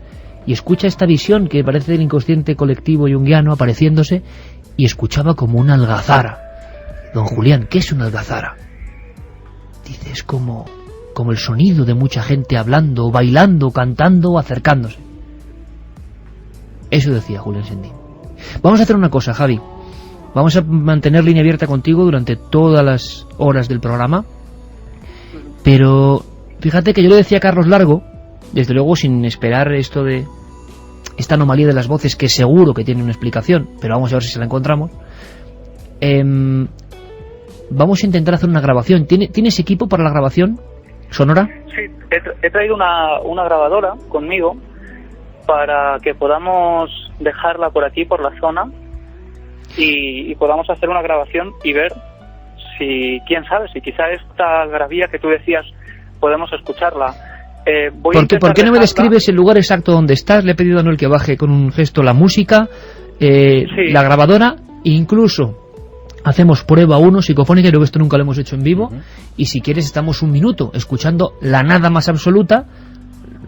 y escucha esta visión que parece del inconsciente colectivo junguiano apareciéndose, y escuchaba como una algazara. Don Julián, ¿qué es una algazara? Dice, es como el sonido de mucha gente hablando, o bailando, o cantando, o acercándose. Eso decía Julián Sendín. Vamos a hacer una cosa, Javi. Vamos a mantener línea abierta contigo durante todas las horas del programa. Pero fíjate que yo le decía a Carlos Largo, desde luego sin esperar esto de esta anomalía de las voces, que seguro que tiene una explicación, pero vamos a ver si se la encontramos. Vamos a intentar hacer una grabación. ¿Tienes equipo para la grabación sonora? Sí, he traído una grabadora conmigo para que podamos dejarla por aquí, por la zona, y podamos hacer una grabación y ver si, quién sabe, si quizá esta algarabía que tú decías podemos escucharla. ¿Por qué no me describes el lugar exacto donde estás? Le he pedido a Noel que baje con un gesto la música, Sí. la grabadora, e incluso hacemos prueba 1 psicofónica, y luego esto nunca lo hemos hecho en vivo, y si quieres estamos un minuto escuchando la nada más absoluta,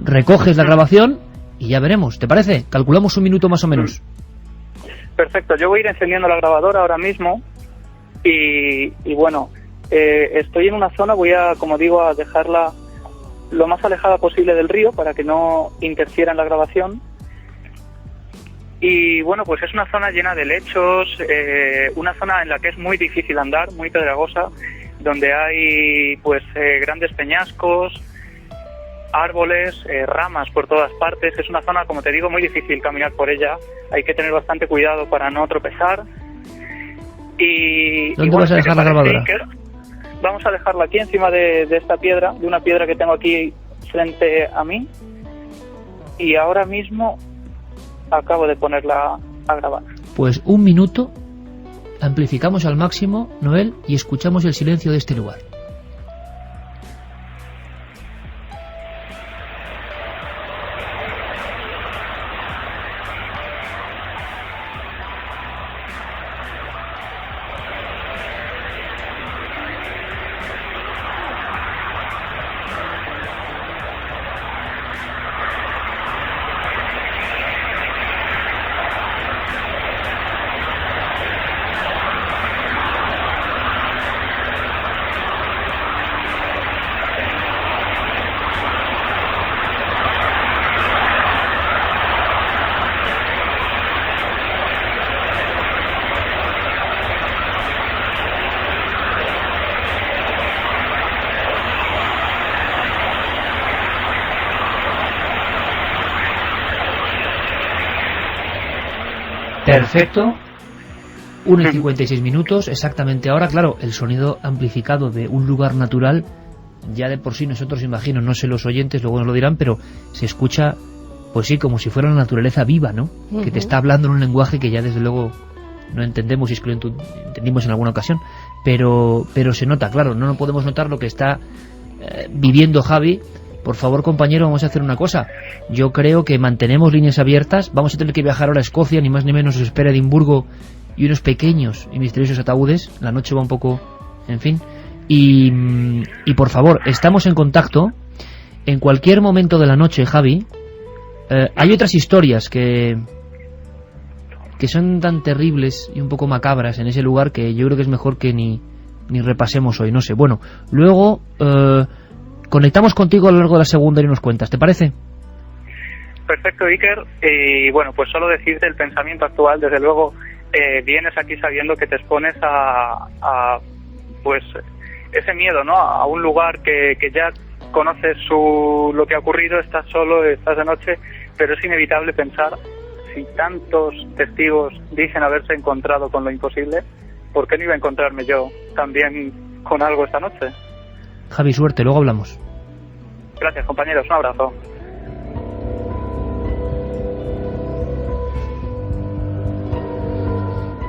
recoges la grabación y ya veremos. ¿Te parece? Calculamos un minuto más o menos. Perfecto, yo voy a ir encendiendo la grabadora ahora mismo y bueno, estoy en una zona, voy a, como digo, a dejarla lo más alejada posible del río para que no interfiera en la grabación. Y bueno, pues es una zona llena de lechos, una zona en la que es muy difícil andar, muy pedregosa, donde hay pues grandes peñascos, árboles, ramas por todas partes. Es una zona, como te digo, muy difícil caminar por ella. Hay que tener bastante cuidado para no tropezar. ¿Dónde vas a dejar la grabadora? Vamos a dejarla aquí encima de esta piedra, de una piedra que tengo aquí frente a mí. Y ahora mismo acabo de ponerla a grabar. Pues un minuto, amplificamos al máximo, Noel, y escuchamos el silencio de este lugar. Perfecto. 1:56, exactamente ahora. Claro, el sonido amplificado de un lugar natural, ya de por sí nosotros, imagino, no sé los oyentes, luego nos lo dirán, pero se escucha, pues sí, como si fuera la naturaleza viva, ¿no? Que te está hablando en un lenguaje que ya desde luego no entendemos, y es que lo entendimos en alguna ocasión, pero se nota, claro, no podemos notar lo que está viviendo Javi. Por favor, compañero, vamos a hacer una cosa. Yo creo que mantenemos líneas abiertas. Vamos a tener que viajar ahora a Escocia, ni más ni menos. Nos espera Edimburgo y unos pequeños y misteriosos ataúdes. La noche va un poco, en fin. Y por favor, estamos en contacto. En cualquier momento de la noche, Javi, hay otras historias que son tan terribles y un poco macabras en ese lugar que yo creo que es mejor que ni repasemos hoy. No sé. Bueno, luego conectamos contigo a lo largo de la segunda y nos cuentas, ¿te parece? Perfecto, Iker. Y bueno, pues solo decirte el pensamiento actual. Desde luego, vienes aquí sabiendo que te expones a pues ese miedo, ¿no? A un lugar que ya conoces lo que ha ocurrido, estás solo, estás de noche, pero es inevitable pensar, si tantos testigos dicen haberse encontrado con lo imposible, ¿por qué no iba a encontrarme yo también con algo esta noche? Javi, suerte, luego hablamos. Gracias, compañeros, un abrazo.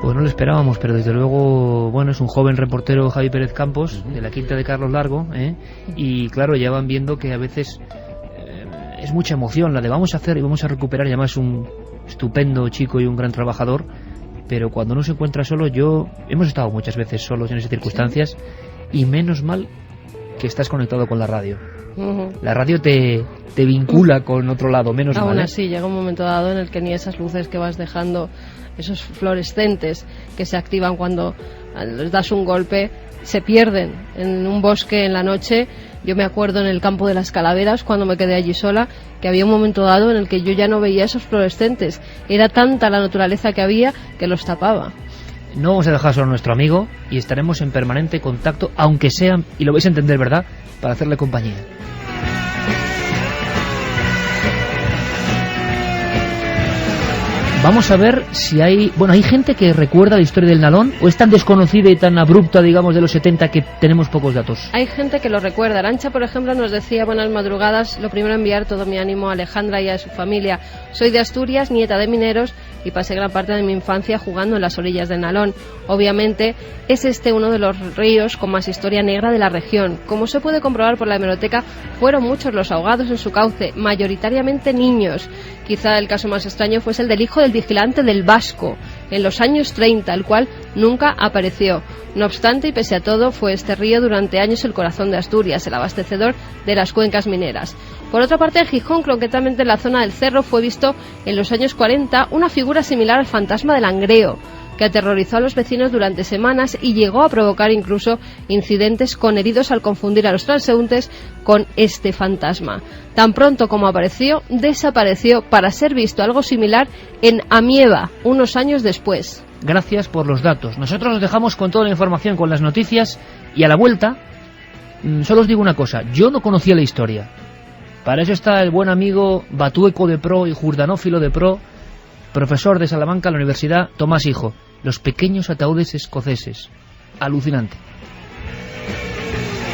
Pues no lo esperábamos, pero desde luego, bueno, es un joven reportero, Javi Pérez Campos, de la Quinta de Carlos Largo, y claro, ya van viendo que a veces es mucha emoción la de vamos a hacer y vamos a recuperar, y además es un estupendo chico y un gran trabajador, pero cuando uno se encuentra solo, hemos estado muchas veces solos en esas circunstancias, y menos mal que estás conectado con la radio. La radio te vincula con otro lado, menos mal. Aún así, llega un momento dado en el que ni esas luces que vas dejando, esos fluorescentes que se activan cuando les das un golpe, se pierden en un bosque en la noche. Yo me acuerdo en el campo de las Calaveras, cuando me quedé allí sola, que había un momento dado en el que yo ya no veía esos fluorescentes. Era tanta la naturaleza que había que los tapaba. No vamos a dejar solo a nuestro amigo y estaremos en permanente contacto, aunque sea, y lo vais a entender, ¿verdad?, para hacerle compañía. Vamos a ver si hay gente que recuerda la historia del Nalón, o es tan desconocida y tan abrupta, digamos, de los 70 que tenemos pocos datos. Hay gente que lo recuerda. Arancha, por ejemplo, nos decía: buenas madrugadas, lo primero enviar todo mi ánimo a Alejandra y a su familia. Soy de Asturias, nieta de mineros, y pasé gran parte de mi infancia jugando en las orillas del Nalón. Obviamente es uno de los ríos con más historia negra de la región. Como se puede comprobar por la hemeroteca, fueron muchos los ahogados en su cauce, mayoritariamente niños. Quizá el caso más extraño fuese el del hijo del vigilante del Vasco, en los años 30, el cual nunca apareció. No obstante, y pese a todo, fue este río durante años el corazón de Asturias, el abastecedor de las cuencas mineras. Por otra parte, en Gijón, concretamente en la zona del Cerro, fue visto en los años 40 una figura similar al fantasma del Langreo, que aterrorizó a los vecinos durante semanas y llegó a provocar incluso incidentes con heridos al confundir a los transeúntes con este fantasma. Tan pronto como apareció, desapareció, para ser visto algo similar en Amieva, unos años después. Gracias por los datos. Nosotros os dejamos con toda la información, con las noticias, y a la vuelta, solo os digo una cosa: yo no conocía la historia. Para eso está el buen amigo batueco de pro y jordanófilo de pro, profesor de Salamanca, la Universidad Tomás Hijo. Los pequeños ataúdes escoceses. Alucinante.